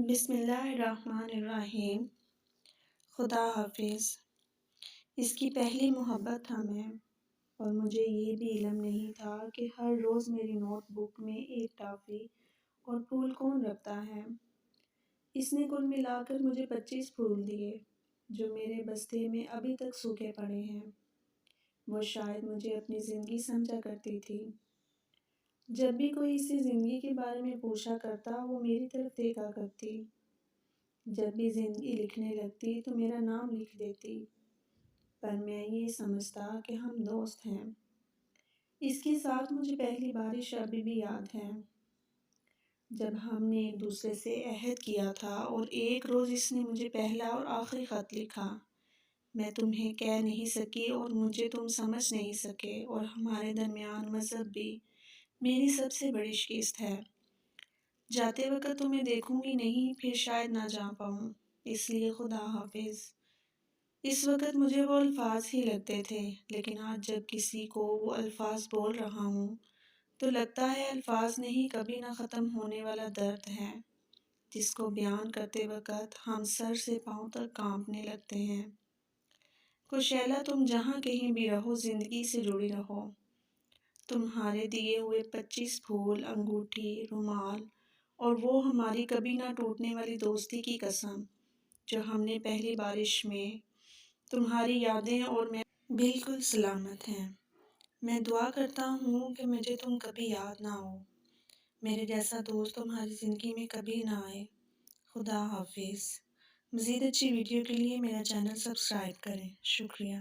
بسم اللہ الرحمن الرحیم۔ خدا حافظ۔ اس کی پہلی محبت ہمیں، اور مجھے یہ بھی علم نہیں تھا کہ ہر روز میری نوٹ بک میں ایک ٹافی اور پھول کون رکھتا ہے۔ اس نے کل ملا کر مجھے 25 پھول دیے جو میرے بستے میں ابھی تک سوکھے پڑے ہیں۔ وہ شاید مجھے اپنی زندگی سمجھا کرتی تھی۔ جب بھی کوئی اس سے زندگی کے بارے میں پوچھا کرتا وہ میری طرف دیکھا کرتی۔ جب بھی زندگی لکھنے لگتی تو میرا نام لکھ دیتی، پر میں یہ سمجھتا کہ ہم دوست ہیں۔ اس کے ساتھ مجھے پہلی بارش ابھی بھی یاد ہے، جب ہم نے ایک دوسرے سے عہد کیا تھا اور ایک روز اس نے مجھے پہلا اور آخری خط لکھا۔ میں تمہیں کہہ نہیں سکی اور مجھے تم سمجھ نہیں سکے، اور ہمارے درمیان مذہب بھی میری سب سے بڑی شکست ہے۔ جاتے وقت تمہیں دیکھوں گی نہیں، پھر شاید نہ جا پاؤں، اس لیے خدا حافظ۔ اس وقت مجھے وہ الفاظ ہی لگتے تھے، لیکن آج جب کسی کو وہ الفاظ بول رہا ہوں تو لگتا ہے الفاظ نہیں، کبھی نہ ختم ہونے والا درد ہے جس کو بیان کرتے وقت ہم سر سے پاؤں تک کانپنے لگتے ہیں۔ کوشیلا، تم جہاں کہیں بھی رہو زندگی سے جڑی رہو۔ تمہارے دیے ہوئے 25 پھول، انگوٹھی، رومال اور وہ ہماری کبھی نہ ٹوٹنے والی دوستی کی قسم جو ہم نے پہلی بارش میں، تمہاری یادیں اور میں بالکل سلامت ہیں۔ میں دعا کرتا ہوں کہ مجھے تم کبھی یاد نہ ہو، میرے جیسا دوست تمہاری زندگی میں کبھی نہ آئے۔ خدا حافظ۔ مزید اچھی ویڈیو کے لیے میرا چینل سبسکرائب کریں۔ شکریہ۔